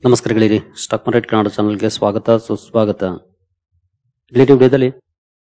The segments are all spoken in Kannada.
ನಮಸ್ಕಾರ ಗೆಳೆಯರಿ, ಸ್ಟಾಕ್ ಮಾರ್ಕೆಟ್ ಕನ್ನಡ ಚಾನಲ್ಗೆ ಸ್ವಾಗತ ಸುಸ್ವಾಗತ. ಗೆಳೆಯರಿ, ವಿಡಿಯೋದಲ್ಲಿ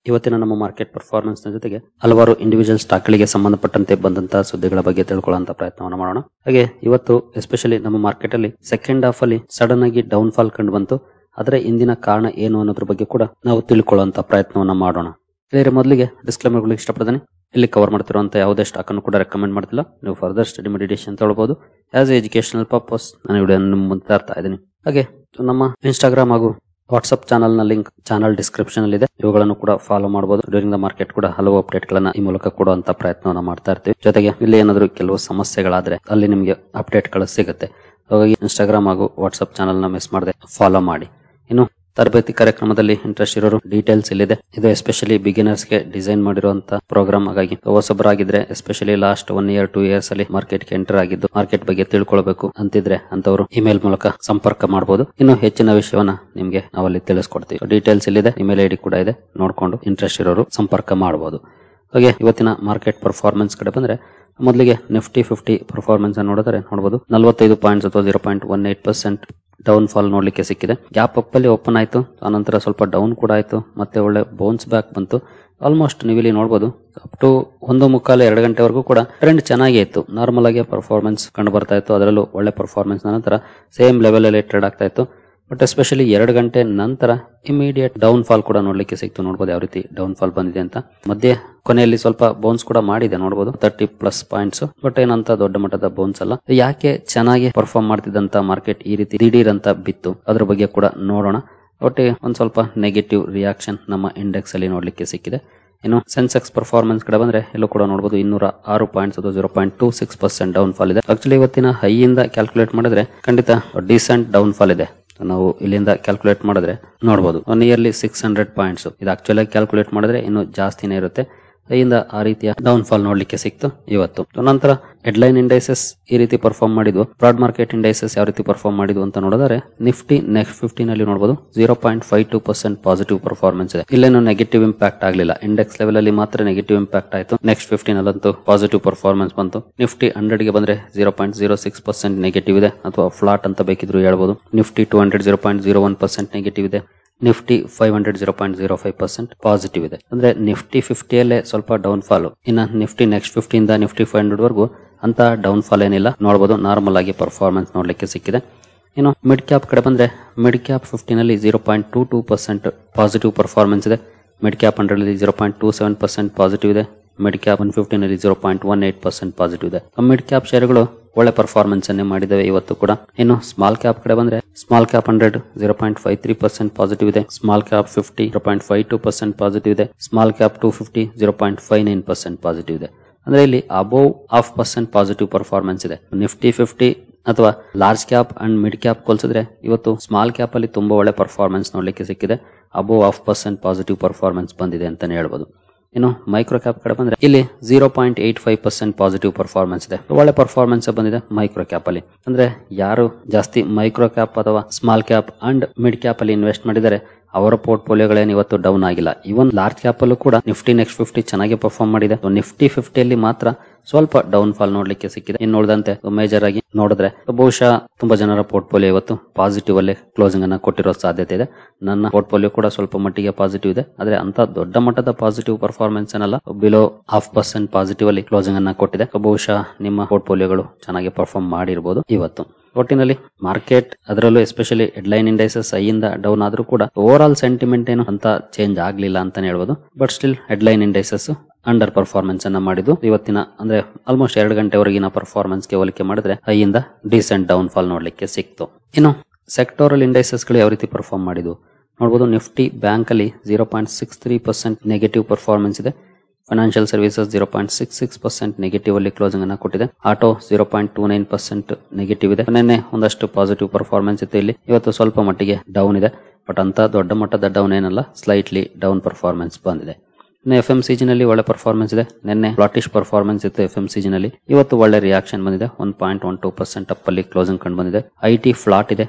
ಇವತ್ತಿನ ನಮ್ಮ ಮಾರ್ಕೆಟ್ ಪರ್ಫಾರ್ಮೆನ್ಸ್ ನ ಜೊತೆಗೆ ಹಲವಾರು ಇಂಡಿವಿಜುವಲ್ ಸ್ಟಾಕ್ ಗಳಿಗೆ ಸಂಬಂಧಪಟ್ಟಂತೆ ಬಂದಂತಹ ಸುದ್ದಿಗಳ ಬಗ್ಗೆ ತಿಳ್ಕೊಳ್ಳುವಂತ ಪ್ರಯತ್ನವನ್ನು ಮಾಡೋಣ. ಹಾಗೆ ಇವತ್ತು ಎಸ್ಪೆಷಲಿ ನಮ್ಮ ಮಾರ್ಕೆಟ್ ಅಲ್ಲಿ ಸೆಕೆಂಡ್ ಹಾಫ್ ಅಲ್ಲಿ ಸಡನ್ ಆಗಿ ಡೌನ್ ಫಾಲ್ ಕಂಡು ಬಂತು. ಅದರ ಹಿಂದಿನ ಕಾರಣ ಏನು ಅನ್ನೋದ್ರ ಬಗ್ಗೆ ಕೂಡ ನಾವು ತಿಳ್ಕೊಳ್ಳುವಂತ ಪ್ರಯತ್ನವನ್ನ ಮಾಡೋಣ. ಗೆಳೆಯರಿ, ಮೊದಲಿಗೆ ಡಿಸ್ಕ್ಲೇಮರ್ ಗಳಿಗೆ ಇಷ್ಟಪಡ್ತೀನಿ. ಇಲ್ಲಿ ಕವರ್ ಮಾಡ್ತಿರುವಂತ ಯಾವುದೇ ಸ್ಟಾಕ್ ಅನ್ನು ಕೂಡ ರೆಕಮೆಂಡ್ ಮಾಡ್ತಿಲ್ಲ. ನೀವು ಫರ್ದರ್ ಸ್ಟಡಿ ಮೆಡಿಟೇಷನ್ ತಗೊಳ್ಬಹುದು. ಆಸ್ ಎಜುಕೇಶನಲ್ ಪರ್ಪಸ್ ನಾನು ವಿಡಿಯೋ ಮುಂದೆ ತರ್ತಾ ಇದ್ದೀನಿ. ಹಾಗೆ ನಮ್ಮ ಇನ್ಸ್ಟಾಗ್ರಾಮ್ ಹಾಗೂ ವಾಟ್ಸ್ಆಪ್ ಚಾನಲ್ ನ ಲಿಂಕ್ ಚಾನಲ್ ಡಿಸ್ಕ್ರಿಪ್ಷನ್ ಅಲ್ಲಿ ಇದೆ. ಇವುಗಳನ್ನು ಕೂಡ ಫಾಲೋ ಮಾಡಬಹುದು. ಡ್ಯೂರಿಂಗ್ ದ ಮಾರ್ಕೆಟ್ ಕೂಡ ಹಲವು ಅಪ್ಡೇಟ್ ಗಳನ್ನ ಈ ಮೂಲಕ ಕೊಡುವಂತ ಪ್ರಯತ್ನವನ್ನ ಮಾಡ್ತಾ ಇರ್ತೀವಿ. ಜೊತೆಗೆ ಇಲ್ಲಿ ಏನಾದರೂ ಕೆಲವು ಸಮಸ್ಯೆಗಳಾದ್ರೆ ಅಲ್ಲಿ ನಿಮಗೆ ಅಪ್ಡೇಟ್ ಗಳು ಸಿಗುತ್ತೆ. ಹಾಗಾಗಿ ಇನ್ಸ್ಟಾಗ್ರಾಮ್ ಹಾಗೂ ವಾಟ್ಸ್ಆಪ್ ಚಾನಲ್ ನ ಮಿಸ್ ಮಾಡದೆ ಫಾಲೋ ಮಾಡಿ. ಇನ್ನು ತರಬೇತಿ ಕಾರ್ಯಕ್ರಮದಲ್ಲಿ ಇಂಟ್ರೆಸ್ಟ್ ಇರೋರು ಡೀಟೇಲ್ಸ್ ಇಲ್ಲಿದೆ. ಇದು ಎಸ್ಪೆಷಲಿ ಬಿಗಿನರ್ಸ್ ಗೆ ಡಿಸೈನ್ ಮಾಡಿರುವಂತ ಪ್ರೋಗ್ರಾಮ್. ಹಾಗಾಗಿ ಹೊಸಬರಾಗಿದ್ರೆ ಎಸ್ಪೆಷಲಿ ಲಾಸ್ಟ್ 1 year 2 years ಅಲ್ಲಿ ಮಾರ್ಕೆಟ್ ಗೆ ಎಂಟರ್ ಆಗಿದ್ದು ಮಾರ್ಕೆಟ್ ಬಗ್ಗೆ ತಿಳ್ಕೊಳ್ಬೇಕು ಅಂತಿದ್ರೆ ಅಂತವರು ಇಮೇಲ್ ಮೂಲಕ ಸಂಪರ್ಕ ಮಾಡಬಹುದು. ಇನ್ನು ಹೆಚ್ಚಿನ ವಿಷಯವನ್ನ ನಿಮ್ಗೆ ನಾವಲ್ಲಿ ತಿಳಿಸ್ಕೊಡ್ತೀವಿ. ಡೀಟೇಲ್ಸ್ ಇಲ್ಲಿದೆ, ಇಮೇಲ್ ಐಡಿ ಕೂಡ ಇದೆ. ನೋಡ್ಕೊಂಡು ಇಂಟ್ರೆಸ್ಟ್ ಇರೋರು ಸಂಪರ್ಕ ಮಾಡಬಹುದು. ಹಾಗೆ ಇವತ್ತಿನ ಮಾರ್ಕೆಟ್ ಪರ್ಫಾರ್ಮೆನ್ಸ್ ಕಡೆ ಬಂದ್ರೆ ಮೊದಲಿಗೆ ನಿಫ್ಟಿ 50 ಪರ್ಫಾರ್ಮೆನ್ಸ್ ಅನ್ನು ನೋಡಬಹುದು. 45 ಪಾಯಿಂಟ್ಸ್ ಅಥವಾ 0.18% ಡೌನ್ ಫಾಲ್ ನೋಡ್ಲಿಕ್ಕೆ ಸಿಕ್ಕಿದೆ. ಗ್ಯಾಪ್ ಅಪ್ ಅಲ್ಲಿ ಓಪನ್ ಆಯ್ತು, ಆನಂತರ ಸ್ವಲ್ಪ ಡೌನ್ ಕೂಡ ಆಯ್ತು, ಮತ್ತೆ ಒಳ್ಳೆ ಬೌನ್ಸ್ ಬ್ಯಾಕ್ ಬಂತು. ಆಲ್ಮೋಸ್ಟ್ ನೀವಿಲ್ಲಿ ನೋಡಬಹುದು ಅಪ್ ಟು 1:45-2 ಗಂಟೆವರೆಗೂ ಕೂಡ ಟ್ರೆಂಡ್ ಚೆನ್ನಾಗೇ ಇತ್ತು. ನಾರ್ಮಲ್ ಆಗಿ ಪರ್ಫಾರ್ಮೆನ್ಸ್ ಕಂಡು ಬರ್ತಾ ಇತ್ತು. ಅದರಲ್ಲೂ ಒಳ್ಳೆ ಪರ್ಫಾರ್ಮೆನ್ಸ್ ನಂತರ ಸೇಮ್ ಲೆವೆಲ್ ಅಲ್ಲಿ ಟ್ರೇಡ್ ಆಗ್ತಾ ಇತ್ತು. ಬಟ್ ಎಸ್ಪೆಷಲಿ 2 ಗಂಟೆ ನಂತರ ಇಮಿಡಿಯೇಟ್ ಡೌನ್ ಫಾಲ್ ಕೂಡ ನೋಡ್ಲಿಕ್ಕೆ ಸಿಕ್ತು. ನೋಡಬಹುದು ಯಾವ ರೀತಿ ಡೌನ್ ಫಾಲ್ ಬಂದಿದೆ ಅಂತ. ಮಧ್ಯೆ ಕೊನೆಯಲ್ಲಿ ಸ್ವಲ್ಪ ಬೌನ್ಸ್ ಕೂಡ ಮಾಡಿದೆ, ನೋಡಬಹುದು 30+ ಪಾಯಿಂಟ್ಸ್. ಬಟ್ ಏನಂತ ದೊಡ್ಡ ಮಟ್ಟದ ಬೌನ್ಸ್ ಅಲ್ಲ. ಯಾಕೆ ಚೆನ್ನಾಗಿ ಪರ್ಫಾರ್ಮ್ ಮಾಡ್ತಿದ್ದಂತ ಮಾರ್ಕೆಟ್ ಈ ರೀತಿ ದಿಢೀರ್ ಅಂತ ಬಿತ್ತು, ಅದ್ರ ಬಗ್ಗೆ ಕೂಡ ನೋಡೋಣ. ಒಟ್ಟಿಗೆ ಒಂದ್ ಸ್ವಲ್ಪ ನೆಗೆಟಿವ್ ರಿಯಾಕ್ಷನ್ ನಮ್ಮ ಇಂಡೆಕ್ಸ್ ಅಲ್ಲಿ ನೋಡ್ಲಿಕ್ಕೆ ಸಿಕ್ಕಿದೆ. ಇನ್ನು ಸೆನ್ಸೆಕ್ಸ್ ಪರ್ಫಾರ್ಮೆನ್ಸ್ ಕಡೆ ಬಂದ್ರೆ ಎಲ್ಲೂ ಕೂಡ ನೋಡಬಹುದು 206 ಪಾಯಿಂಟ್ಸ್ ಅಥವಾ 0.26% ಡೌನ್ ಫಾಲ್ ಇದೆ. ಆಕ್ಚುಲಿ ಇವತ್ತಿನ ಹೈ ಇಂದ ಕ್ಯಾಲ್ಕುಲೇಟ್ ಮಾಡಿದ್ರೆ ಖಂಡಿತ ಡೀಸೆಂಟ್ ಡೌನ್ ಫಾಲ್ ಇದೆ. ನಾವು ಇಲ್ಲಿಂದ ಕ್ಯಾಲ್ಕುಲೇಟ್ ಮಾಡಿದ್ರೆ ನೋಡಬಹುದು 1 yearly 600 ಪಾಯಿಂಟ್ಸ್. ಇದು ಆಕ್ಚುಲಿ ಕ್ಯಾಲ್ಕುಲೇಟ್ ಮಾಡಿದ್ರೆ ಇನ್ನು ಜಾಸ್ತಿನೇ ಇರುತ್ತೆ. ಇಂದ ಆ ರೀತಿಯ ಡೌನ್ ಫಾಲ್ ನೋಡ್ಲಿಕ್ಕೆ ಸಿಕ್ತು ಇವತ್ತು. ನಂತರ ಹೆಡ್ಲೈನ್ ಇಂಡೈಸಸ್ ಈ ರೀತಿ ಪರ್ಫಾರ್ಮ್ ಮಾಡಿದ್ವು. ಬ್ರಾಡ್ ಮಾರ್ಕೆಟ್ ಇಂಡೈಸಸ್ ಯಾವ ರೀತಿ ಪರ್ಫಾರ್ಮ್ ಮಾಡಿದ್ವು ಅಂತ ನೋಡಿದ್ರೆ ನಿಫ್ಟಿ ನೆಕ್ಸ್ಟ್ 50 ನಲ್ಲಿ ನೋಡಬಹುದು 0.52% ಪಾಸಿಟಿವ್ ಪರ್ಫಾರ್ಮೆನ್ಸ್ ಇದೆ. ಇಲ್ಲೇನು ನೆಗೆಟಿವ್ ಇಂಪ್ಯಾಕ್ಟ್ ಆಗಲಿಲ್ಲ. ಇಂಡೆಕ್ಸ್ ಲೆವೆಲ್ ಅಲ್ಲಿ ಮಾತ್ರ ನೆಗೆಟಿವ್ ಇಂಪ್ಯಾಕ್ಟ್ ಆಯ್ತು. ನೆಕ್ಸ್ಟ್ 50 ನಲ್ಲಂತೂ ಪಾಸಿಟಿವ್ ಪರ್ಫಾರ್ಮೆನ್ಸ್ ಬಂತು. ನಿಫ್ಟಿ 100 ಗೆ ಬಂದ್ರೆ 0.06% ನೆಗೆಟಿವ್ ಇದೆ, ಅಥವಾ ಫ್ಲಾಟ್ ಅಂತ ಬೇಕಿದ್ರು ಹೇಳ್ಬಹುದು. ನಿಫ್ಟಿ 200 0.01% ನೆಗೆಟಿವ್ ಇದೆ. ನಿಫ್ಟಿ 500 0.05% ಪಾಸಿಟಿವ್ ಇದೆ. ಅಂದ್ರೆ ನಿಫ್ಟಿ 50 ಅಲ್ಲೇ ಸ್ವಲ್ಪ ಡೌನ್ ಫಾಲ್. ಇನ್ನ ನಿಫ್ಟಿ ನೆಕ್ಸ್ಟ್ 50 ಇಂದ ನಿಫ್ಟಿ 500 ವರೆಗೂ ಅಂತ ಡೌನ್ ಫಾಲ್ ಏನಿಲ್ಲ. ನೋಡಬಹುದು ನಾರ್ಮಲ್ ಆಗಿ ಪರ್ಫಾರ್ಮೆನ್ಸ್ ನೋಡ್ಲಿಕ್ಕೆ ಸಿಕ್ಕಿದೆ. ಇನ್ನು ಮಿಡ್ ಕ್ಯಾಪ್ ಕಡೆ ಬಂದ್ರೆ ಮಿಡ್ ಕ್ಯಾಪ್ 50 ನಲ್ಲಿ 0.22% ಪಾಸಿಟಿವ್ ಪರ್ಫಾರ್ಮೆನ್ಸ್ ಇದೆ. ಮಿಡ್ ಕ್ಯಾಪ್ 100 ನಲ್ಲಿ 0.27% ಪಾಸಿಟಿವ್ ಇದೆ. ಮಿಡ್ ಕ್ಯಾಪ್ 150 ನಲ್ಲಿ 0.18% ಪಾಸಿಟಿವ್ ಇದೆ. ಮಿಡ್ ಕ್ಯಾಪ್ ಶೇರ್ಗಳು ಒಳ್ಳೆ ಪರ್ಫಾರ್ಮೆನ್ಸ್ ಅನ್ನೇ ಮಾಡಿದವೆ ಇವತ್ತು ಕೂಡ. ಇನ್ನು ಸ್ಮಾಲ್ ಕ್ಯಾಪ್ ಕಡೆ ಬಂದ್ರೆ ಸ್ಮಾಲ್ ಕ್ಯಾಪ್ 100 0.53% ಪಾಸಿಟಿವ್ ಇದೆ. ಸ್ಮಾಲ್ ಕ್ಯಾಪ್ 50 0.52% ಪಾಸಿಟಿವ್ ಇದೆ. ಸ್ಮಾಲ್ ಕ್ಯಾಪ್ 250 0.59% ಪಾಸಿಟಿವ್ ಇದೆ. ಅಂದ್ರೆ ಇಲ್ಲಿ ಅಬೋವ್ 0.5% ಪಾಸಿಟಿವ್ ಪರ್ಫಾರ್ಮೆನ್ಸ್ ಇದೆ. ನಿಫ್ಟಿ 50 ಅಥವಾ large cap and mid cap ಹೋಲಿಸಿದ್ರೆ ಇವತ್ತು ಸ್ಮಾಲ್ ಕ್ಯಾಪ್ ಅಲ್ಲಿ ತುಂಬಾ ಒಳ್ಳೆ ಪರ್ಫಾರ್ಮೆನ್ಸ್ ನೋಡ್ಲಿಕ್ಕೆ ಸಿಕ್ಕಿದೆ. ಅಬೋವ್ 0.5% ಪಾಸಿಟಿವ್ ಪರ್ಫಾರ್ಮೆನ್ಸ್ ಬಂದಿದೆ ಅಂತಾನೆ ಹೇಳ್ಬೋದು. ಇನ್ನು ಮೈಕ್ರೋ ಕ್ಯಾಪ್ ಕಡೆ ಬಂದ್ರೆ ಇಲ್ಲಿ 0.85% ಪಾಸಿಟಿವ್ ಪರ್ಫಾರ್ಮೆನ್ಸ್ ಇದೆ. ಒಳ್ಳೆ ಪರ್ಫಾರ್ಮೆನ್ಸ್ ಬಂದಿದೆ ಮೈಕ್ರೋ ಕ್ಯಾಪ್ ಅಲ್ಲಿ. ಅಂದ್ರೆ ಯಾರು ಜಾಸ್ತಿ ಮೈಕ್ರೋ ಕ್ಯಾಪ್ ಅಥವಾ small cap and mid cap ಅಲ್ಲಿ ಇನ್ವೆಸ್ಟ್ ಮಾಡಿದರೆ ಅವರ ಪೋರ್ಟ್ಫೋಲಿಯೋಗಳೇನು ಇವತ್ತು ಡೌನ್ ಆಗಿಲ್ಲ. ಇವನ್ ಲಾರ್ಜ್ ಕ್ಯಾಪ್ ಅಲ್ಲೂ ಕೂಡ ನಿಫ್ಟಿ ನೆಕ್ಸ್ಟ್ 50 ಚೆನ್ನಾಗಿ ಪರ್ಫಾರ್ಮ್ ಮಾಡಿದೆ. ನಿಫ್ಟಿ 50 ಅಲ್ಲಿ ಮಾತ್ರ ಸ್ವಲ್ಪ ಡೌನ್ ಫಾಲ್ ನೋಡ್ಲಿಕ್ಕೆ ಸಿಕ್ಕಿದೆ. ಇನ್ನು ನೋಡಿದಂತೆ ಮೇಜರ್ ಆಗಿ ನೋಡಿದ್ರೆ ಬಹುಶಃ ತುಂಬಾ ಜನರ ಪೋರ್ಟ್ಫೋಲಿಯೋ ಇವತ್ತು ಪಾಸಿಟಿವ್ ಅಲ್ಲಿ ಕ್ಲೋಸಿಂಗ್ ಅನ್ನ ಕೊಟ್ಟಿರೋ ಸಾಧ್ಯತೆ ಇದೆ. ನನ್ನ ಪೋರ್ಟ್ಫೋಲಿಯೋ ಕೂಡ ಸ್ವಲ್ಪ ಮಟ್ಟಿಗೆ ಪಾಸಿಟಿವ್ ಇದೆ. ಆದ್ರೆ ಅಂತ ದೊಡ್ಡ ಮಟ್ಟದ ಪಾಸಿಟಿವ್ ಪರ್ಫಾರ್ಮೆನ್ಸ್ ಏನಲ್ಲ. ಬಿಲೋ 0.5% ಪಾಸಿಟಿವ್ ಅಲ್ಲಿ ಕ್ಲೋಸಿಂಗ್ ಅನ್ನ ಕೊಟ್ಟಿದೆ. ಬಹುಶಃ ನಿಮ್ಮ ಪೋರ್ಟ್ಫೋಲಿಯೋಗಳು ಚೆನ್ನಾಗಿ ಪರ್ಫಾರ್ಮ್ ಮಾಡಿರಬಹುದು ಇವತ್ತು. ಒಟ್ಟಿನಲ್ಲಿ ಮಾರ್ಕೆಟ್ ಅದರಲ್ಲೂ ಎಸ್ಪೆಷಲಿ ಹೆಡ್ಲೈನ್ ಇಂಡೈಸಸ್ ಐಯಿಂದ ಡೌನ್ ಆದ್ರೂ ಕೂಡ ಓವರ್ ಆಲ್ ಸೆಂಟಿಮೆಂಟ್ ಏನು ಅಂತ ಚೇಂಜ್ ಆಗ್ಲಿಲ್ಲ ಅಂತಾನೆ ಹೇಳ್ಬೋದು. But still headline indices under performance ಅನ್ನ ಮಾಡಿದ್ದು ಇವತ್ತಿನ. ಅಂದ್ರೆ ಆಲ್ಮೋಸ್ಟ್ 2 ಗಂಟೆವರೆಗಿನ ಪರ್ಫಾರ್ಮೆನ್ಸ್ ಗೆ ಹೋಲಿಕೆ ಮಾಡಿದ್ರೆ ಐಯಿಂದ ಡೀಸೆಂಟ್ ಡೌನ್ ಫಾಲ್ ನೋಡ್ಲಿಕ್ಕೆ ಸಿಕ್ತು. ಇನ್ನು ಸೆಕ್ಟೋರಲ್ ಇಂಡೈಸಸ್ ಗಳು ಯಾವ ರೀತಿ ಪರ್ಫಾರ್ಮ್ ಮಾಡಿದ್ವು ನೋಡಬಹುದು. ನಿಫ್ಟಿ ಬ್ಯಾಂಕ್ ಅಲ್ಲಿ 0.63% ನೆಗೆಟಿವ್ ಪರ್ಫಾರ್ಮೆನ್ಸ್ ಇದೆ. ಫೈನಾನ್ಷಿಯಲ್ ಸರ್ವಿಸಸ್ 0.66% ನೆಗೆಟಿವ್ ಅಲ್ಲಿ ಕ್ಲೋಸಿಂಗ್ ಅನ್ನ ಕೊಟ್ಟಿದೆ. ಆಟೋ 0.29% ನೆಗೆಟಿವ್ ಇದೆ. ನಿನ್ನೆ ಒಂದಷ್ಟು ಪಾಸಿಟಿವ್ ಪರ್ಫಾರ್ಮೆನ್ಸ್ ಇತ್ತು. ಇಲ್ಲಿ ಇವತ್ತು ಸ್ವಲ್ಪ ಮಟ್ಟಿಗೆ ಡೌನ್ ಇದೆ. ಬಟ್ ಅಂತ ದೊಡ್ಡ ಮಟ್ಟದ ಡೌನ್ ಏನಲ್ಲ, ಸ್ಲೈಟ್ಲಿ ಡೌನ್ ಪರ್ಫಾರ್ಮೆನ್ಸ್ ಬಂದಿದೆ. ಇನ್ನು FMCG ನಲ್ಲಿ ಒಳ್ಳೆ ಪರ್ಫಾರ್ಮೆನ್ಸ್ ಇದೆ. ನಿನ್ನೆ ಫ್ಲಾಟಿಶ್ ಪರ್ಫಾರ್ಮೆನ್ಸ್ ಇತ್ತು FMCG ನಲ್ಲಿ. ಇವತ್ತು ಒಳ್ಳೆ ರಿಯಾಕ್ಷನ್ ಬಂದಿದೆ. 1.12% ಅಪ್ ಅಲ್ಲಿ ಕ್ಲೋಸಿಂಗ್ ಕಂಡು ಬಂದಿದೆ. IT ಫ್ಲಾಟ್ ಇದೆ.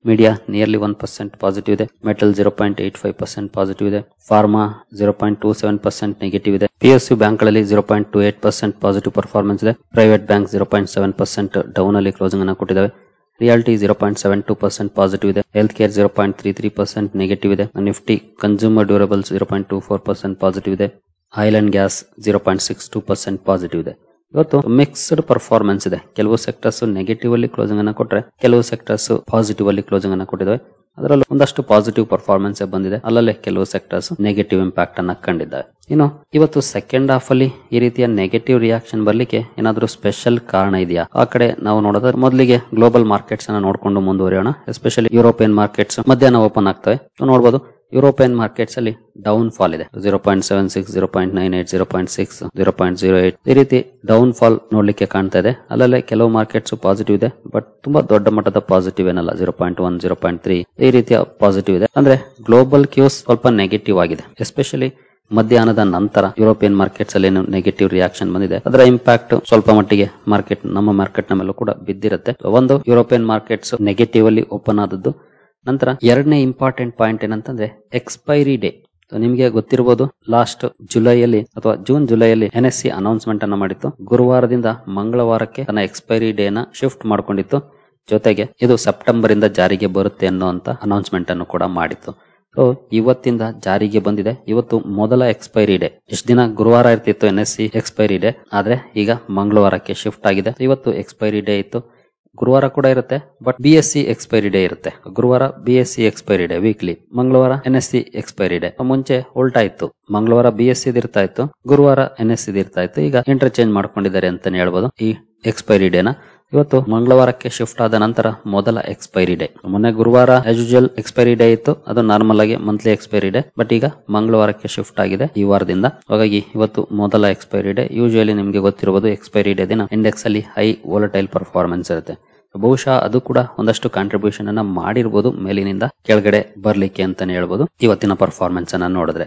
ಮೀಡಿಯಾ ನಿಯರ್ಲಿ 1% ಪಾಸಿಟಿವ್ ಇದೆ. ಮೆಟಲ್ 0.85% ಪಾಸಿಟಿವ್ ಇದೆ. ಫಾರ್ಮಾ 0.27% ನೆಗೆಟಿವ್ ಇದೆ. PSU ಬ್ಯಾಂಕ್ ಗಳಲ್ಲಿ 0.28% ಪಾಸಿಟಿವ್ ಪರ್ಫಾರ್ಮೆನ್ಸ್ ಇದೆ. ಪ್ರೈವೇಟ್ ಬ್ಯಾಂಕ್ 0.7% ಡೌನ್ ಅಲ್ಲಿ ಕ್ಲೋಸಿಂಗ್ ಅನ್ನು ಕೊಟ್ಟಿದ್ದಾವೆ. ರಿಯಾಲಿಟಿ 0.72% ಪಾಸಿಟಿವ್ ಇದೆ. ಹೆಲ್ತ್ ಕೇರ್ 0.33% ನೆಗೆಟಿವ್ ಇದೆ. ನಿಫ್ಟಿ ಕನ್ಸ್ಯೂಮರ್ ಡ್ಯೂರಬಲ್ಸ್ 0.24% ಪಾಸಿಟಿವ್ ಇದೆ. ಆಯಿಲ್ ಅಂಡ್ ಗ್ಯಾಸ್ 0.62% ಪಾಸಿಟಿವ್ ಇದೆ. ಇವತ್ತು ಮಿಕ್ಸ್ಡ್ ಪರ್ಫಾರ್ಮೆನ್ಸ್ ಇದೆ. ಕೆಲವು ಸೆಕ್ಟರ್ಸ್ ನೆಗೆಟಿವ್ ಅಲ್ಲಿ ಕ್ಲೋಸಿಂಗ್ ಅನ್ನ ಕೊಟ್ಟರೆ, ಕೆಲವು ಸೆಕ್ಟರ್ಸ್ ಪಾಸಿಟಿವ್ ಅಲ್ಲಿ ಕ್ಲೋಸಿಂಗ್ ಅನ್ನ ಕೊಟ್ಟಿದ್ದಾವೆ. ಅದರಲ್ಲೂ ಒಂದಷ್ಟು ಪಾಸಿಟಿವ್ ಪರ್ಫಾರ್ಮೆನ್ಸ್ ಬಂದಿದೆ, ಅಲ್ಲಲ್ಲೇ ಕೆಲವು ಸೆಕ್ಟರ್ಸ್ ನೆಗೆಟಿವ್ ಇಂಪ್ಯಾಕ್ಟ್ ಅನ್ನ ಕಂಡಿದ್ದಾವೆ. ಇನ್ನು ಇವತ್ತು ಸೆಕೆಂಡ್ ಹಾಫ್ ಅಲ್ಲಿ ಈ ರೀತಿಯ ನೆಗೆಟಿವ್ ರಿಯಾಕ್ಷನ್ ಬರ್ಲಿಕ್ಕೆ ಏನಾದ್ರೂ ಸ್ಪೆಷಲ್ ಕಾರಣ ಇದೆಯಾ? ಆ ಕಡೆ ನಾವು ನೋಡೋದಾದ್ರೆ ಮೊದಲಿಗೆ ಗ್ಲೋಬಲ್ ಮಾರ್ಕೆಟ್ಸ್ ಅನ್ನ ನೋಡ್ಕೊಂಡು ಮುಂದುವರಿಯೋಣ. ಎಸ್ಪೆಷಲಿ ಯುರೋಪಿಯನ್ ಮಾರ್ಕೆಟ್ಸ್ ಮಧ್ಯಾಹ್ನ ಓಪನ್ ಆಗ್ತವೆ. ನೋಡಬಹುದು ಯುರೋಪಿಯನ್ ಮಾರ್ಕೆಟ್ಸ್ ಅಲ್ಲಿ ಡೌನ್ ಫಾಲ್ ಇದೆ. 0.76, 0.98, 0.6, 0.08 ಈ ರೀತಿ ಡೌನ್ ಫಾಲ್ ನೋಡ್ಲಿಕ್ಕೆ ಕಾಣ್ತಾ ಇದೆ. ಅಲ್ಲಲ್ಲೇ ಕೆಲವು ಮಾರ್ಕೆಟ್ಸ್ ಪಾಸಿಟಿವ್ ಇದೆ, ಬಟ್ ತುಂಬಾ ದೊಡ್ಡ ಮಟ್ಟದ ಪಾಸಿಟಿವ್ ಏನಲ್ಲ. 0.1, 0.3 ಈ ರೀತಿಯ ಪಾಸಿಟಿವ್ ಇದೆ. ಅಂದ್ರೆ ಗ್ಲೋಬಲ್ ಕ್ಯೂಸ್ ಸ್ವಲ್ಪ ನೆಗೆಟಿವ್ ಆಗಿದೆ. ಎಸ್ಪೆಷಲಿ ಮಧ್ಯಾಹ್ನದ ನಂತರ ಯುರೋಪಿಯನ್ ಮಾರ್ಕೆಟ್ಸ್ ಅಲ್ಲಿ ಏನು ನೆಗೆಟಿವ್ ರಿಯಾಕ್ಷನ್ ಬಂದಿದೆ, ಅದರ ಇಂಪ್ಯಾಕ್ಟ್ ಸ್ವಲ್ಪ ಮಟ್ಟಿಗೆ ನಮ್ಮ ಮಾರ್ಕೆಟ್ ನ ಮೇಲೂ ಕೂಡ ಬಿದ್ದಿರುತ್ತೆ. ಒಂದು ಯುರೋಪಿಯನ್ ಮಾರ್ಕೆಟ್ಸ್ ನೆಗೆಟಿವ್ ಅಲ್ಲಿ ಓಪನ್ ಆದದ್ದು. ನಂತರ ಎರಡನೇ ಇಂಪಾರ್ಟೆಂಟ್ ಪಾಯಿಂಟ್ ಏನಂತಂದ್ರೆ ಎಕ್ಸ್ಪೈರಿ ಡೇ. ನಿಮಗೆ ಗೊತ್ತಿರಬಹುದು, ಲಾಸ್ಟ್ ಜುಲೈಯಲ್ಲಿ ಅಥವಾ ಜುಲೈಯಲ್ಲಿ NSE ಅನೌನ್ಸ್ಮೆಂಟ್ ಅನ್ನ ಮಾಡಿತ್ತು. ಗುರುವಾರದಿಂದ ಮಂಗಳವಾರಕ್ಕೆ ತನ್ನ ಎಕ್ಸ್ಪೈರಿ ಡೇ ನ ಶಿಫ್ಟ್ ಮಾಡ್ಕೊಂಡಿತ್ತು. ಜೊತೆಗೆ ಇದು ಸೆಪ್ಟೆಂಬರ್ ಇಂದ ಜಾರಿಗೆ ಬರುತ್ತೆ ಅನ್ನುವಂತ ಅನೌನ್ಸ್ಮೆಂಟ್ ಅನ್ನು ಕೂಡ ಮಾಡಿತ್ತು. ಸೊ ಇವತ್ತಿಂದ ಜಾರಿಗೆ ಬಂದಿದೆ. ಇವತ್ತು ಮೊದಲ ಎಕ್ಸ್ಪೈರಿ ಡೇ. ಇಷ್ಟು ದಿನ ಗುರುವಾರ ಇರ್ತಿತ್ತು NSE ಎಕ್ಸ್ಪೈರಿ ಡೇ, ಆದ್ರೆ ಈಗ ಮಂಗಳವಾರಕ್ಕೆ ಶಿಫ್ಟ್ ಆಗಿದೆ. ಇವತ್ತು ಎಕ್ಸ್ಪೈರಿ ಡೇ ಇತ್ತು. ಗುರುವಾರ ಕೂಡ ಇರುತ್ತೆ, ಬಟ್ BSE ಎಕ್ಸ್ಪೈರಿ ಡೇ ಇರುತ್ತೆ. ಗುರುವಾರ BSE ಎಕ್ಸ್ಪೈರಿ ಡೇ ವೀಕ್ಲಿ, ಮಂಗಳವಾರ NSE ಎಕ್ಸ್ಪೈರಿ ಡೇ. ಮುಂಚೆ ಉಲ್ಟಾ ಇತ್ತು, ಮಂಗಳವಾರ BSE ಇರ್ತಾ ಇತ್ತು, ಗುರುವಾರ NSE ಇರ್ತಾ ಇತ್ತು. ಈಗ ಇಂಟರ್ಚೇಂಜ್ ಮಾಡ್ಕೊಂಡಿದ್ದಾರೆ ಅಂತಾನೆ ಹೇಳ್ಬೋದು ಈ ಎಕ್ಸ್ಪೈರಿ ಡೇನ. ಇವತ್ತು ಮಂಗಳವಾರಕ್ಕೆ ಶಿಫ್ಟ್ ಆದ ನಂತರ ಮೊದಲ ಎಕ್ಸ್ಪೈರಿ ಡೇ. ಮೊನ್ನೆ ಗುರುವಾರ ಆಸ್ ಯೂಶುವಲ್ ಎಕ್ಸ್ಪೈರಿ ಡೇ ಇತ್ತು, ಅದು ನಾರ್ಮಲ್ ಆಗಿ ಮಂತ್ಲಿ ಎಕ್ಸ್ಪೈರಿ ಡೇ, ಬಟ್ ಈಗ ಮಂಗಳವಾರಕ್ಕೆ ಶಿಫ್ಟ್ ಆಗಿದೆ ಈ ವಾರದಿಂದ. ಹಾಗಾಗಿ ಇವತ್ತು ಮೊದಲ ಎಕ್ಸ್ಪೈರಿ ಡೇ. ಯೂಶುವಲಿ ನಿಮಗೆ ಗೊತ್ತಿರಬಹುದು, ಎಕ್ಸ್ಪೈರಿ ಡೇ ದಿನ ಇಂಡೆಕ್ಸ್ ಅಲ್ಲಿ ಹೈ ವೋಲಟೈಲ್ ಪರ್ಫಾರ್ಮೆನ್ಸ್ ಇರುತ್ತೆ. ಬಹುಶಃ ಅದು ಕೂಡ ಒಂದಷ್ಟು ಕಾಂಟ್ರಿಬ್ಯೂಷನ್ ಅನ್ನ ಮಾಡಿರ್ಬೋದು ಮೇಲಿನಿಂದ ಕೆಳಗಡೆ ಬರ್ಲಿಕ್ಕೆ ಅಂತಾನೆ ಹೇಳ್ಬೋದು ಇವತ್ತಿನ ಪರ್ಫಾರ್ಮೆನ್ಸ್ ಅನ್ನ ನೋಡಿದ್ರೆ.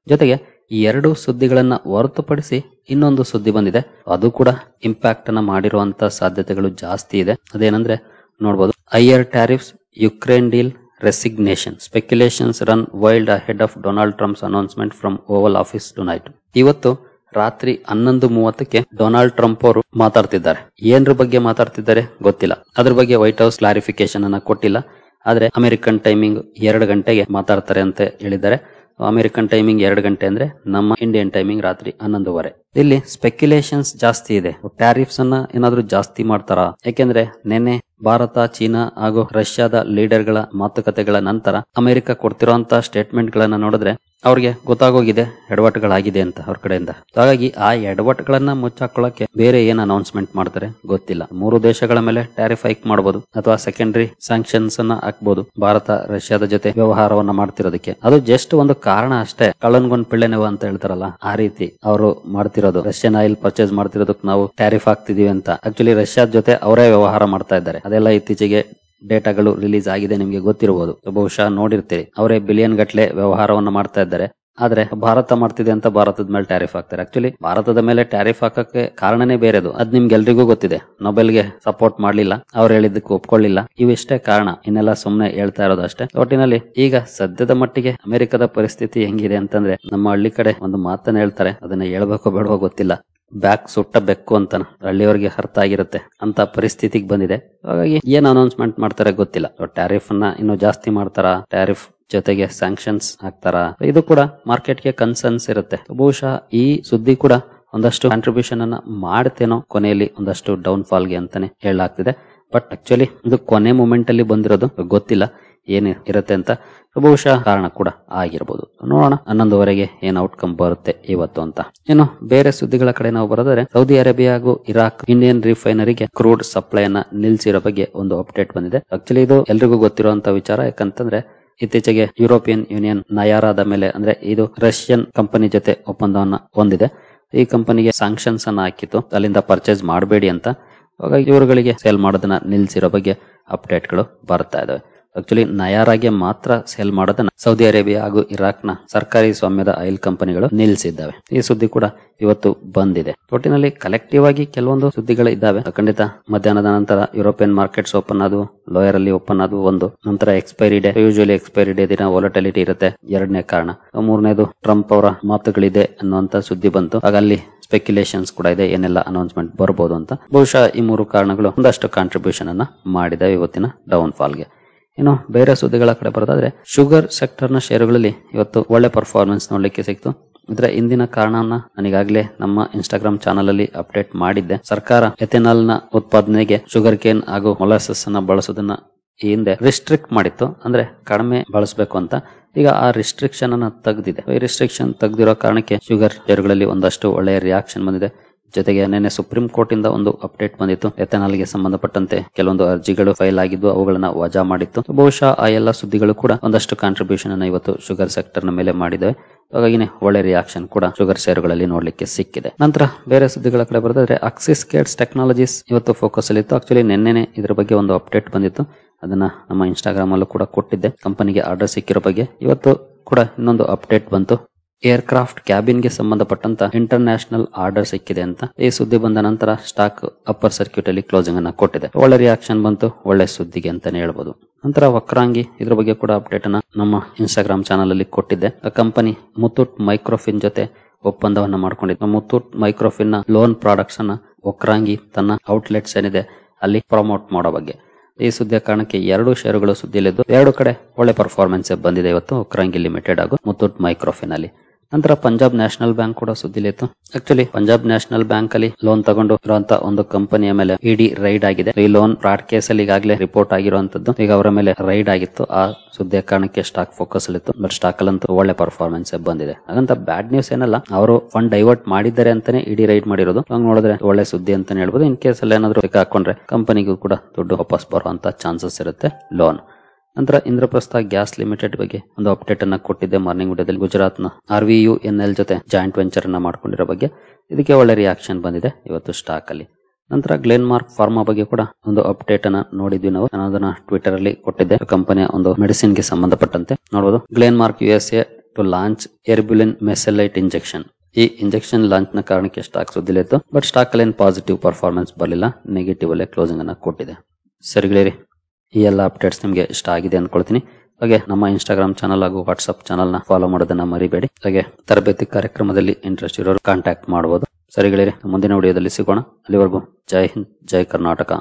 ಜೊತೆಗೆ ಈ ಎರಡು ಸುದ್ದಿಗಳನ್ನ ಹೊರತುಪಡಿಸಿ ಇನ್ನೊಂದು ಸುದ್ದಿ ಬಂದಿದೆ, ಅದು ಕೂಡ ಇಂಪ್ಯಾಕ್ಟ್ ಅನ್ನ ಮಾಡಿರುವಂತ ಸಾಧ್ಯತೆಗಳು ಜಾಸ್ತಿ ಇದೆ. ಅದೇನಂದ್ರೆ ನೋಡಬಹುದು, higher tariffs, Ukraine deal, resignation, speculations run wild ahead of Donald Trump's announcement from Oval Office tonight. ಇವತ್ತು ರಾತ್ರಿ 11:30ಕ್ಕೆ ಡೊನಾಲ್ಡ್ ಟ್ರಂಪ್ ಅವರು ಮಾತಾಡ್ತಿದ್ದಾರೆ. ಏನ್ರ ಬಗ್ಗೆ ಮಾತಾಡ್ತಿದ್ದಾರೆ ಗೊತ್ತಿಲ್ಲ. ಅದ್ರ ಬಗ್ಗೆ ವೈಟ್ ಹೌಸ್ ಕ್ಲಾರಿಫಿಕೇಶನ್ ಅನ್ನ ಕೊಟ್ಟಿಲ್ಲ. ಆದ್ರೆ ಅಮೆರಿಕನ್ ಟೈಮಿಂಗ್ 2 ಗಂಟೆಗೆ ಮಾತಾಡ್ತಾರೆ ಅಂತ ಹೇಳಿದ್ದಾರೆ. ಅಮೆರಿಕನ್ ಟೈಮಿಂಗ್ 2 ಗಂಟೆ ಅಂದ್ರೆ ನಮ್ಮ ಇಂಡಿಯನ್ ಟೈಮಿಂಗ್ ರಾತ್ರಿ 11:30. ಇಲ್ಲಿ ಸ್ಪೆಕ್ಯುಲೇಷನ್ಸ್ ಜಾಸ್ತಿ ಇದೆ. ಟ್ಯಾರಿಫ್ಸ್ ಅನ್ನ ಏನಾದ್ರೂ ಜಾಸ್ತಿ ಮಾಡ್ತಾರಾ? ಯಾಕೆಂದ್ರೆ ನಿನ್ನೆ ಭಾರತ, ಚೀನಾ ಹಾಗೂ ರಷ್ಯಾದ ಲೀಡರ್ ಗಳ ಮಾತುಕತೆಗಳ ನಂತರ ಅಮೆರಿಕ ಕೊಡ್ತಿರೋಂತ ಸ್ಟೇಟ್ಮೆಂಟ್ ಗಳನ್ನ ನೋಡಿದ್ರೆ ಅವ್ರಿಗೆ ಗೊತ್ತಾಗೋಗಿದೆ ಎಡವಟ್ಟುಗಳಾಗಿದೆ ಅಂತ ಅವ್ರ ಕಡೆಯಿಂದ. ಹಾಗಾಗಿ ಆ ಎಡವಟ್ಟುಗಳನ್ನ ಮುಚ್ಚಾಕೊಳ್ಳಕ್ಕೆ ಬೇರೆ ಏನ್ ಅನೌನ್ಸ್ಮೆಂಟ್ ಮಾಡ್ತಾರೆ ಗೊತ್ತಿಲ್ಲ. 3 ದೇಶಗಳ ಮೇಲೆ ಟ್ಯಾರಿಫ್ ಹೈಕ್ ಮಾಡಬಹುದು ಅಥವಾ ಸೆಕೆಂಡರಿ ಸ್ಯಾಂಕ್ಷನ್ಸ್ ಅನ್ನ ಹಾಕ್ಬಹುದು ಭಾರತ ರಷ್ಯಾದ ಜೊತೆ ವ್ಯವಹಾರವನ್ನ ಮಾಡ್ತಿರೋದಕ್ಕೆ. ಅದು ಜಸ್ಟ್ ಒಂದು ಕಾರಣ ಅಷ್ಟೇ. ಕಳ್ಳನ್ಗೊಂದ್ ಪಿಳ್ಳೆನವ ಅಂತ ಹೇಳ್ತಾರಲ್ಲ, ಆ ರೀತಿ ಅವರು ಮಾಡ್ತಿರೋದು. ರಷ್ಯನ್ ಆಯಿಲ್ ಪರ್ಚೇಸ್ ಮಾಡ್ತಿರೋದಕ್ಕೆ ನಾವು ಟ್ಯಾರಿಫ್ ಹಾಕ್ತಿದೀವಿ ಅಂತ. ಆಕ್ಚುಲಿ ರಷ್ಯಾದ ಜೊತೆ ಅವರೇ ವ್ಯವಹಾರ ಮಾಡ್ತಾ ಇದ್ದಾರೆ. ಅದೆಲ್ಲ ಇತ್ತೀಚೆಗೆ ಡೇಟಾಗಳು ರಿಲೀಸ್ ಆಗಿದೆ, ನಿಮಗೆ ಗೊತ್ತಿರಬಹುದು, ಬಹುಶಃ ನೋಡಿರ್ತೀರಿ. ಅವರೇ ಬಿಲಿಯನ್ ಗಟ್ಟಲೆ ವ್ಯವಹಾರವನ್ನ ಮಾಡ್ತಾ ಇದ್ದಾರೆ. ಆದ್ರೆ ಭಾರತ ಮಾಡ್ತಿದೆ ಅಂತ ಭಾರತದ ಮೇಲೆ ಟ್ಯಾರಿಫ್ ಹಾಕ್ತಾರೆ. ಆಕ್ಚುಲಿ ಭಾರತದ ಮೇಲೆ ಟ್ಯಾರಿಫ್ ಹಾಕಕ್ಕೆ ಕಾರಣನೇ ಬೇರೆದು. ಅದ್ ನಿಮ್ಗೆಲ್ರಿಗೂ ಗೊತ್ತಿದೆ. ನೊಬೆಲ್ಗೆ ಸಪೋರ್ಟ್ ಮಾಡ್ಲಿಲ್ಲ, ಅವ್ರು ಹೇಳಿದ್ದಕ್ಕೆ ಒಪ್ಕೊಳ್ಳಿಲ್ಲ. ಇವಿಷ್ಟೇ ಕಾರಣ, ಇನ್ನೆಲ್ಲ ಸುಮ್ನೆ ಹೇಳ್ತಾ ಇರೋದು ಅಷ್ಟೇ. ಒಟ್ಟಿನಲ್ಲಿ ಈಗ ಸದ್ಯದ ಮಟ್ಟಿಗೆ ಅಮೆರಿಕದ ಪರಿಸ್ಥಿತಿ ಹೆಂಗಿದೆ ಅಂತಂದ್ರೆ, ನಮ್ಮ ಹಳ್ಳಿ ಕಡೆ ಒಂದು ಮಾತನ್ನ ಹೇಳ್ತಾರೆ, ಅದನ್ನ ಹೇಳ್ಬೇಕೋ ಬೇಡವೋ ಗೊತ್ತಿಲ್ಲ, ಬ್ಯಾಕ್ ಸುಟ್ಟ ಬೆಕ್ಕು ಅಂತ ಹಳ್ಳಿಯವರಿಗೆ ಅರ್ಥ ಆಗಿರುತ್ತೆ ಅಂತ ಪರಿಸ್ಥಿತಿಗೆ ಬಂದಿದೆ. ಹಾಗಾಗಿ ಏನ್ ಅನೌನ್ಸ್ಮೆಂಟ್ ಮಾಡ್ತಾರೆ ಗೊತ್ತಿಲ್ಲ. ಟ್ಯಾರಿಫ್ ಅನ್ನ ಇನ್ನೂ ಜಾಸ್ತಿ ಮಾಡ್ತಾರಾ, ಟ್ಯಾರಿಫ್ ಜೊತೆಗೆ ಸ್ಯಾಂಕ್ಷನ್ಸ್ ಹಾಕ್ತಾರಾ, ಇದು ಕೂಡ ಮಾರ್ಕೆಟ್ಗೆ ಕನ್ಸರ್ನ್ಸ್ ಇರುತ್ತೆ. ಬಹುಶಃ ಈ ಸುದ್ದಿ ಕೂಡ ಒಂದಷ್ಟು ಕಾಂಟ್ರಿಬ್ಯೂಷನ್ ಅನ್ನ ಮಾಡುತ್ತೇನೋ ಕೊನೆಯಲ್ಲಿ ಒಂದಷ್ಟು ಡೌನ್ ಫಾಲ್ಗೆ ಅಂತಾನೆ ಹೇಳಲಾಗ್ತಿದೆ. ಬಟ್ ಆಕ್ಚುಲಿ ಇದು ಕೊನೆ ಮೂಮೆಂಟ್ ಅಲ್ಲಿ ಬಂದಿರೋದು, ಗೊತ್ತಿಲ್ಲ ಏನ್ ಇರುತ್ತೆ ಅಂತ. ಬಹುಶಃ ಕಾರಣ ಕೂಡ ಆಗಿರ್ಬೋದು. ನೋಡೋಣ 11:30ಗೆ ಏನ್ ಔಟ್ಕಮ್ ಬರುತ್ತೆ ಇವತ್ತು ಅಂತ. ಇನ್ನು ಬೇರೆ ಸುದ್ದಿಗಳ ಕಡೆ ನಾವು ಬರೋದಾದ್ರೆ, ಸೌದಿ ಅರೇಬಿಯಾ ಹಾಗೂ ಇರಾಕ್ ಇಂಡಿಯನ್ ರಿಫೈನರಿಗೆ ಕ್ರೂಡ್ ಸಪ್ಲೈ ಅನ್ನ ನಿಲ್ಸಿರೋ ಬಗ್ಗೆ ಒಂದು ಅಪ್ಡೇಟ್ ಬಂದಿದೆ. ಆಕ್ಚುಲಿ ಇದು ಎಲ್ರಿಗೂ ಗೊತ್ತಿರುವಂತ ವಿಚಾರ. ಯಾಕಂತಂದ್ರೆ ಇತ್ತೀಚೆಗೆ ಯುರೋಪಿಯನ್ ಯೂನಿಯನ್ ನಯಾರಾದ ಮೇಲೆ, ಅಂದ್ರೆ ಇದು ರಷ್ಯನ್ ಕಂಪನಿ ಜೊತೆ ಒಪ್ಪಂದವನ್ನ ಹೊಂದಿದೆ. ಈ ಕಂಪನಿಗೆ ಸ್ಯಾಂಕ್ಷನ್ಸ್ ಅನ್ನ ಹಾಕಿತ್ತು, ಅಲ್ಲಿಂದ ಪರ್ಚೇಸ್ ಮಾಡಬೇಡಿ ಅಂತ. ಹಾಗಾಗಿ ಇವರುಗಳಿಗೆ ಸೇಲ್ ಮಾಡೋದನ್ನ ನಿಲ್ಸಿರೋ ಬಗ್ಗೆ ಅಪ್ಡೇಟ್ಗಳು ಬರ್ತಾ ಇದಾವೆ. ಆಕ್ಚುಲಿ ನಯಾರಾಗೆ ಮಾತ್ರ ಸೇಲ್ ಮಾಡೋದನ್ನ ಸೌದಿ ಅರೇಬಿಯಾ ಹಾಗೂ ಇರಾಕ್ ನ ಸರ್ಕಾರಿ ಸ್ವಾಮ್ಯದ ಆಯಿಲ್ ಕಂಪನಿಗಳು ನಿಲ್ಲಿಸಿದ್ದಾವೆ. ಈ ಸುದ್ದಿ ಕೂಡ ಇವತ್ತು ಬಂದಿದೆ. ಒಟ್ಟಿನಲ್ಲಿ ಕಲೆಕ್ಟಿವ್ ಆಗಿ ಕೆಲವೊಂದು ಸುದ್ದಿಗಳು ಇದ್ದಾವೆ. ಖಂಡಿತ ಮಧ್ಯಾಹ್ನದ ನಂತರ ಯುರೋಪಿಯನ್ ಮಾರ್ಕೆಟ್ಸ್ ಓಪನ್ ಆದವು, ಲೋಯರ್ ಅಲ್ಲಿ ಓಪನ್ ಆದವು ಒಂದು. ನಂತರ expiry day, usually expiry day ದಿನ ವೊಲಟಿಲಿಟಿ ಇರುತ್ತೆ, ಎರಡನೇ ಕಾರಣ. ಮೂರನೇದು ಟ್ರಂಪ್ ಅವರ ಮಾತುಗಳಿದೆ ಅನ್ನುವಂತ ಸುದ್ದಿ ಬಂತು. ಆಗ ಅಲ್ಲಿ ಸ್ಪೆಕ್ಯುಲೇಷನ್ಸ್ ಕೂಡ ಇದೆ, ಏನೆಲ್ಲ ಅನೌನ್ಸ್ಮೆಂಟ್ ಬರಬಹುದು ಅಂತ. ಬಹುಶಃ ಈ 3 ಕಾರಣಗಳು ಒಂದಷ್ಟು ಕಾಂಟ್ರಿಬ್ಯೂಷನ್ ಅನ್ನ ಮಾಡಿದೆ ಇವತ್ತಿನ ಡೌನ್ ಫಾಲ್ಗೆ. ಇನ್ನು ಬೇರೆ ಸುದ್ದಿಗಳ ಕಡೆ ಬರೋದಾದ್ರೆ, ಶುಗರ್ ಸೆಕ್ಟರ್ ನ ಷೇರುಗಳಲ್ಲಿ ಇವತ್ತು ಒಳ್ಳೆ ಪರ್ಫಾರ್ಮೆನ್ಸ್ ನೋಡ್ಲಿಕ್ಕೆ ಸಿಕ್ತು. ಇದರ ಹಿಂದಿನ ಕಾರಣವನ್ನ ನಾನೀಗಾಗಲೇ ನಮ್ಮ ಇನ್ಸ್ಟಾಗ್ರಾಮ್ ಚಾನಲ್ ಅಲ್ಲಿ ಅಪ್ಡೇಟ್ ಮಾಡಿದ್ದೆ. ಸರ್ಕಾರ ಎಥೆನಾಲ್ ನ ಉತ್ಪಾದನೆಗೆ ಶುಗರ್ ಕೇನ್ ಹಾಗೂ ಮೊಲಾಸಸ್ ಅನ್ನ ಬಳಸೋದನ್ನ ಈ ಹಿಂದೆ ರಿಸ್ಟ್ರಿಕ್ಟ್ ಮಾಡಿತ್ತು, ಅಂದ್ರೆ ಕಡಿಮೆ ಬಳಸಬೇಕು ಅಂತ. ಈಗ ಆ ರಿಸ್ಟ್ರಿಕ್ಷನ್ ಅನ್ನ ತೆಗೆದಿದೆ. ಈ ರಿಸ್ಟ್ರಿಕ್ಷನ್ ತೆಗೆದಿರೋ ಕಾರಣಕ್ಕೆ ಶುಗರ್ ಷೇರುಗಳಲ್ಲಿ ಒಂದಷ್ಟು ಒಳ್ಳೆಯ ರಿಯಾಕ್ಷನ್ ಬಂದಿದೆ. ಜೊತೆಗೆ ನಿನ್ನೆ ಸುಪ್ರೀಂ ಕೋರ್ಟ್ ಇಂದ ಒಂದು ಅಪ್ಡೇಟ್ ಬಂದಿತ್ತು. ಎಥೆನಾಲ್ ಗೆ ಸಂಬಂಧಪಟ್ಟಂತೆ ಕೆಲವೊಂದು ಅರ್ಜಿಗಳು ಫೈಲ್ ಆಗಿದ್ದು ಅವುಗಳನ್ನ ವಜಾ ಮಾಡಿತ್ತು. ಬಹುಶಃ ಆ ಎಲ್ಲ ಸುದ್ದಿಗಳು ಕೂಡ ಒಂದಷ್ಟು ಕಾಂಟ್ರಿಬ್ಯೂಷನ್ ಅನ್ನ ಇವತ್ತು ಶುಗರ್ ಸೆಕ್ಟರ್ ನ ಮೇಲೆ ಮಾಡಿದೆ. ಹಾಗಾಗಿನೇ ಒಳ್ಳೆ ರಿಯಾಕ್ಷನ್ ಕೂಡ ಶುಗರ್ ಷೇರುಗಳಲ್ಲಿ ನೋಡ್ಲಿಕ್ಕೆ ಸಿಕ್ಕಿದೆ. ನಂತರ ಬೇರೆ ಸುದ್ದಿಗಳ ಕಡೆ ಬರೋದಾದ್ರೆ, ಆಕ್ಸಿಸ್ ಕೇಡ್ಸ್ ಟೆಕ್ನಾಲಜೀಸ್ ಇವತ್ತು ಫೋಕಸ್ ಅಲ್ಲಿ ಇತ್ತು. ಆಕ್ಚುಲಿ ನಿನ್ನೆನೆ ಇದ್ರ ಬಗ್ಗೆ ಒಂದು ಅಪ್ಡೇಟ್ ಬಂದಿತ್ತು, ಅದನ್ನ ನಮ್ಮ ಇನ್ಸ್ಟಾಗ್ರಾಮ್ ಅಲ್ಲೂ ಕೂಡ ಕೊಟ್ಟಿದ್ದೆ. ಕಂಪನಿಗೆ ಆರ್ಡರ್ ಸಿಕ್ಕಿರೋ ಬಗ್ಗೆ ಇವತ್ತು ಕೂಡ ಇನ್ನೊಂದು ಅಪ್ಡೇಟ್ ಬಂತು. ಏರ್ ಕ್ರಾಫ್ಟ್ ಕ್ಯಾಬಿನ್ ಗೆ ಸಂಬಂಧಪಟ್ಟಂತ ಇಂಟರ್ನ್ಯಾಷನಲ್ ಆರ್ಡರ್ ಸಿಕ್ಕಿದೆ ಅಂತ. ಈ ಸುದ್ದಿ ಬಂದ ನಂತರ ಸ್ಟಾಕ್ ಅಪ್ಪರ್ ಸರ್ಕ್ಯೂಟ್ ಅಲ್ಲಿ ಕ್ಲೋಸಿಂಗ್ ಅನ್ನ ಕೊಟ್ಟಿದೆ. ಒಳ್ಳೆ ರಿಯಾಕ್ಷನ್ ಬಂತು, ಒಳ್ಳೆ ಸುದ್ದಿಗೆ ಅಂತಾನೆ ಹೇಳ್ಬೋದು. ನಂತರ ವಕ್ರಾಂಗಿ ಇದ್ರ ಬಗ್ಗೆ ಕೂಡ ಅಪ್ಡೇಟ್ ಅನ್ನ ನಮ್ಮ ಇನ್ಸ್ಟಾಗ್ರಾಮ್ ಚಾನಲ್ ಅಲ್ಲಿ ಕೊಟ್ಟಿದ್ದೆ. ಕಂಪನಿ ಮುತ್ತೂಟ್ ಮೈಕ್ರೋಫಿನ್ ಜೊತೆ ಒಪ್ಪಂದವನ್ನ ಮಾಡ್ಕೊಂಡಿತ್ತು. ಮುತ್ತೂಟ್ ಮೈಕ್ರೋಫಿನ್ ನ ಲೋನ್ ಪ್ರಾಡಕ್ಟ್ಸ್ ಅನ್ನ ವಕ್ರಾಂಗಿ ತನ್ನ ಔಟ್ಲೆಟ್ಸ್ ಏನಿದೆ ಅಲ್ಲಿ ಪ್ರಮೋಟ್ ಮಾಡೋ ಬಗ್ಗೆ. ಈ ಸುದ್ದಿಯ ಕಾರಣಕ್ಕೆ 2 ಷೇರುಗಳು ಸುದ್ದಿಯಲ್ಲಿದ್ದು 2 ಕಡೆ ಒಳ್ಳೆ ಪರ್ಫಾರ್ಮೆನ್ಸ್ ಬಂದಿದೆ ಇವತ್ತು ವಕ್ರಾಂಗಿ ಲಿಮಿಟೆಡ್ ಹಾಗೂ ಮುತ್ತೂಟ್ ಮೈಕ್ರೋಫಿನ್ ಅಲ್ಲಿ. ನಂತರ ಪಂಜಾಬ್ ನ್ಯಾಷನಲ್ ಬ್ಯಾಂಕ್ ಕೂಡ ಸುದ್ದಿಲಿತ್ತು. ಆಕ್ಚುಲಿ ಪಂಜಾಬ್ ನ್ಯಾಷನಲ್ ಬ್ಯಾಂಕ್ ಅಲ್ಲಿ ಲೋನ್ ತಗೊಂಡು ಇರುವಂತಹ ಒಂದು ಕಂಪನಿಯ ಮೇಲೆ ಇಡಿ ರೈಡ್ ಆಗಿದೆ. ಈ ಲೋನ್ ಫ್ರಾಡ್ ಕೇಸ್ ಅಲ್ಲಿ ಈಗಾಗಲೇ ರಿಪೋರ್ಟ್ ಆಗಿರುವಂತದ್ದು. ಈಗ ಅವರ ಮೇಲೆ ರೈಡ್ ಆಗಿತ್ತು. ಆ ಸುದ್ದಿಯ ಕಾರಣಕ್ಕೆ ಸ್ಟಾಕ್ ಫೋಕಸ್ ಅಲ್ಲಿತ್ತು. ಬಟ್ ಸ್ಟಾಕ್ ಅಲ್ಲಂತೂ ಒಳ್ಳೆ ಪರ್ಫಾರ್ಮೆನ್ಸ್ ಬಂದಿದೆ. ಹಾಗಂತ ಬ್ಯಾಡ್ ನ್ಯೂಸ್ ಏನಲ್ಲ, ಅವರು ಫಂಡ್ ಡೈವರ್ಟ್ ಮಾಡಿದ್ದಾರೆ ಅಂತಾನೆ ಇಡಿ ರೈಡ್ ಮಾಡಿರೋದು. ಹಂಗ್ ನೋಡಿದ್ರೆ ಒಳ್ಳೆ ಸುದ್ದಿ ಅಂತಾನೆ ಹೇಳ್ಬೋದು. ಇನ್ ಕೇಸ್ ಅಲ್ಲಿ ಏನಾದ್ರು ಹಾಕೊಂಡ್ರೆ ಕಂಪನಿಗೂ ಕೂಡ ದುಡ್ಡು ವಾಪಸ್ ಬರುವಂತ ಚಾನ್ಸಸ್ ಇರುತ್ತೆ ಲೋನ್. ನಂತರ ಇಂದ್ರಪ್ರಸ್ಥ ಗ್ಯಾಸ್ ಲಿಮಿಟೆಡ್ ಬಗ್ಗೆ ಒಂದು ಅಪ್ಡೇಟ್ ಅನ್ನ ಕೊಟ್ಟಿದ್ದೆ ಮಾರ್ನಿಂಗ್ ವಿಡಿಯೋದಲ್ಲಿ. ಗುಜರಾತ್ ನ RVUNL ಜೊತೆ ಜಾಯಿಂಟ್ ವೆಂಚರ್ ಅನ್ನ ಮಾಡ್ಕೊಂಡಿರೋ ಬಗ್ಗೆ. ಇದಕ್ಕೆ ಒಳ್ಳೆ ರಿಯಾಕ್ಷನ್ ಬಂದಿದೆ ಇವತ್ತು ಸ್ಟಾಕ್ ಅಲ್ಲಿ. ನಂತರ ಗ್ಲೆನ್ಮಾರ್ಕ್ ಫಾರ್ಮಾ ಬಗ್ಗೆ ಕೂಡ ಒಂದು ಅಪ್ಡೇಟ್ ಅನ್ನ ನೋಡಿದ್ವಿ ನಾವು. ನಾನು ಅದನ್ನ ಟ್ವಿಟರ್ ಅಲ್ಲಿ ಕೊಟ್ಟಿದ್ದೆ. ಕಂಪನಿಯ ಒಂದು ಮೆಡಿಸಿನ್ ಗೆ ಸಂಬಂಧಪಟ್ಟಂತೆ ನೋಡಬಹುದು. Glenmark USA to launch eribulin mesylate injection. ಈ ಇಂಜೆಕ್ಷನ್ ಲಾಂಚ್ ನ ಕಾರಣಕ್ಕೆ ಸ್ಟಾಕ್ ಸುದ್ದಿಲಿತ್ತು. ಬಟ್ ಸ್ಟಾಕ್ ಅಲ್ಲಿ ಪಾಸಿಟಿವ್ ಪರ್ಫಾರ್ಮೆನ್ಸ್ ಬರಲಿಲ್ಲ, ನೆಗೆಟಿವ್ ಅಲ್ಲೇ ಕ್ಲೋಸಿಂಗ್ ಅನ್ನ ಕೊಟ್ಟಿದೆ. ಸರಿಗಳೇ, ಈ ಎಲ್ಲ ಅಪ್ಡೇಟ್ಸ್ ನಿಮಗೆ ಇಷ್ಟ ಆಗಿದೆ ಅಂದ್ಕೊಳ್ತೀನಿ. ಹಾಗೆ ನಮ್ಮ ಇನ್ಸ್ಟಾಗ್ರಾಮ್ ಚಾನಲ್ ಹಾಗೂ ವಾಟ್ಸ್ಆಪ್ ಚಾನಲ್ ನ ಫಾಲೋ ಮಾಡೋದನ್ನ ಮರಿಬೇಡಿ. ಹಾಗೆ ತರಬೇತಿ ಕಾರ್ಯಕ್ರಮದಲ್ಲಿ ಇಂಟ್ರೆಸ್ಟ್ ಇರೋರು ಕಾಂಟ್ಯಾಕ್ಟ್ ಮಾಡಬಹುದು. ಸರಿಗಳೇ, ಮುಂದಿನ ವಿಡಿಯೋದಲ್ಲಿ ಸಿಗೋಣ. ಅಲ್ಲಿವರೆಗೂ ಜೈ ಹಿಂದ್, ಜೈ ಕರ್ನಾಟಕ.